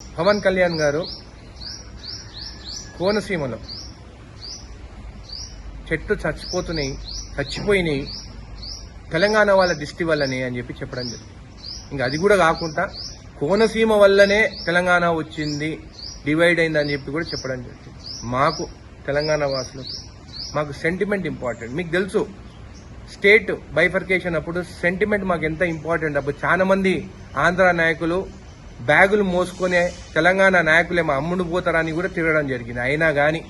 పవన్ కళ్యాణ్ గారు కోనసీమలో చెట్లు చచ్చిపోయినాయి తెలంగాణ వాళ్ళ దిష్టి వల్లనే అని చెప్పడం జరిగింది. ఇంకా అది కూడా కాకుండా కోనసీమ వల్లనే తెలంగాణ వచ్చింది, డివైడ్ అయిందని కూడా చెప్పడం జరిగింది. మాకు తెలంగాణ వాసులకు మాకు సెంటిమెంట్ ఇంపార్టెంట్. మీకు తెలుసు స్టేట్ బైఫర్కేషన్ అప్పుడు సెంటిమెంట్ మాకు ఎంత ఇంపార్టెంట్. అప్పుడు చాలా మంది ఆంధ్ర నాయకులు బ్యాగులు మోసుకునే తెలంగాణ నాయకులేమో అమ్ముడు పోతారని కూడా తిరగడం జరిగింది. అయినా కానీ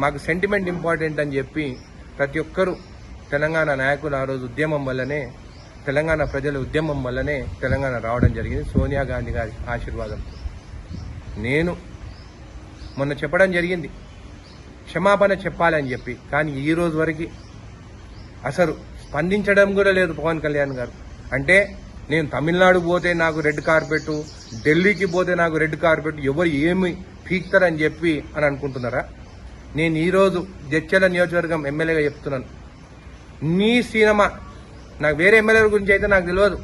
మాకు సెంటిమెంట్ ఇంపార్టెంట్ అని చెప్పి ప్రతి ఒక్కరూ తెలంగాణ నాయకులు ఆ రోజు ఉద్యమం వల్లనే, తెలంగాణ ప్రజల ఉద్యమం వల్లనే తెలంగాణ రావడం జరిగింది. సోనియా గాంధీ గారి ఆశీర్వాదం. నేను మొన్న చెప్పడం జరిగింది క్షమాపణ చెప్పాలని చెప్పి, కానీ ఈ రోజు వరకు అసలు స్పందించడం కూడా లేదు పవన్ కళ్యాణ్ గారు. అంటే నేను తమిళనాడు పోతే నాకు రెడ్ కార్పెట్, ఢిల్లీకి పోతే నాకు రెడ్ కార్పెట్, ఎవరు ఏమి పీక్తారని చెప్పి అని అనుకుంటున్నారా? నేను ఈరోజు జడ్చర్ల నియోజకవర్గం ఎమ్మెల్యేగా చెప్తున్నాను, నీ సినిమా నాకు వేరే ఎమ్మెల్యేల గురించి అయితే నాకు తెలియదు,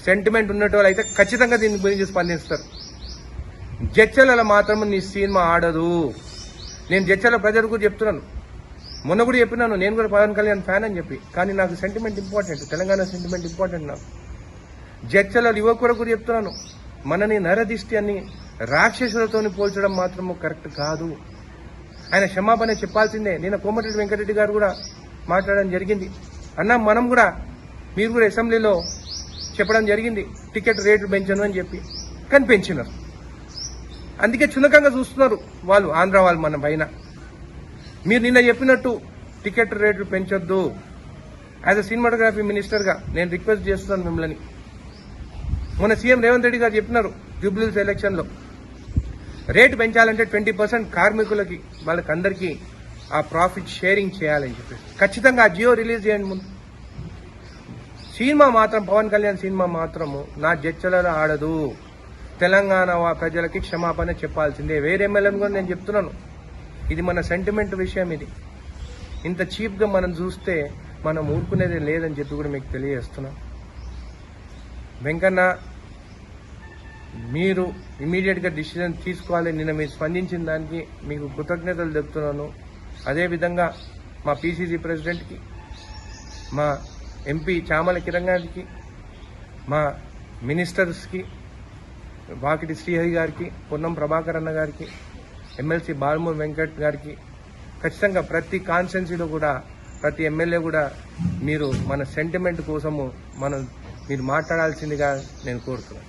సెంటిమెంట్ ఉన్నట్టు అయితే ఖచ్చితంగా దీని గురించి స్పందిస్తారు. జడ్చర్ల మాత్రం నీ సినిమా ఆడదు. నేను జడ్చర్ల ప్రజలకు కూడా చెప్తున్నాను, మొన్న కూడా చెప్పినాను, నేను కూడా పవన్ కళ్యాణ్ ఫ్యాన్ అని చెప్పి, కానీ నాకు sentiment important, Telangana sentiment important. నాకు జడ్చర్ల యువకులకు కూడా చెప్తున్నాను, మనని నరదిష్టి అని రాక్షసులతో పోల్చడం మాత్రము కరెక్ట్ కాదు. ఆయన క్షమాపణ చెప్పాల్సిందే. నేను కోమటిరెడ్డి వెంకటరెడ్డి గారు కూడా మాట్లాడడం జరిగింది, అన్న మనం కూడా మీరు కూడా అసెంబ్లీలో చెప్పడం జరిగింది టికెట్ రేట్లు పెంచను అని చెప్పి, కానీ పెంచినారు. అందుకే చునకంగా చూస్తున్నారు వాళ్ళు, ఆంధ్ర వాళ్ళు మన పైన. మీరు నిన్న చెప్పినట్టు టికెట్ రేట్లు పెంచొద్దు. యాజ్ అ సినిమాటోగ్రఫీ మినిస్టర్గా నేను రిక్వెస్ట్ చేస్తున్నాను మిమ్మల్ని. మొన్న సీఎం రేవంత్ రెడ్డి గారు చెప్పినారు జూబ్లీహిల్స్ ఎలక్షన్లో రేటు పెంచాలంటే 20% కార్మికులకి వాళ్ళకందరికీ ఆ ప్రాఫిట్ షేరింగ్ చేయాలని చెప్పేసి ఖచ్చితంగా ఆ జియో రిలీజ్ చేయండి. ముందు సినిమా మాత్రం పవన్ కళ్యాణ్ సినిమా మాత్రము నా జడ్చర్లలో ఆడదు. తెలంగాణ ప్రజలకి క్షమాపణ చెప్పాల్సిందే. వేరే ఎమ్మెల్యేని కూడా నేను చెప్తున్నాను, ఇది మన సెంటిమెంట్ విషయం. ఇది ఇంత చీప్గా మనం చూస్తే మనం ఊరుకునేది లేదని చెప్పి కూడా మీకు తెలియజేస్తున్నాం. వెంకన్న, మీరు ఇమీడియట్గా డిసిజన్ తీసుకోవాలి. నిన్న మీరు స్పందించిన దానికి మీకు కృతజ్ఞతలు చెప్తున్నాను. అదేవిధంగా మా పీసీసీ ప్రెసిడెంట్కి, మా ఎంపీ చామల కిరణ్ గారికి, మా మినిస్టర్స్కి, వాకిటి శ్రీహరి గారికి, పొన్నం ప్రభాకర్ అన్న గారికి, ఎమ్మెల్సీ బాలమూరి వెంకట్ గారికి, ఖచ్చితంగా ప్రతి కాన్స్టిట్యున్సీలో కూడా ప్రతి ఎమ్మెల్యే కూడా మీరు మన సెంటిమెంట్ కోసము మీరు మాట్లాడాల్సిందిగా నేను కోరుతున్నాను.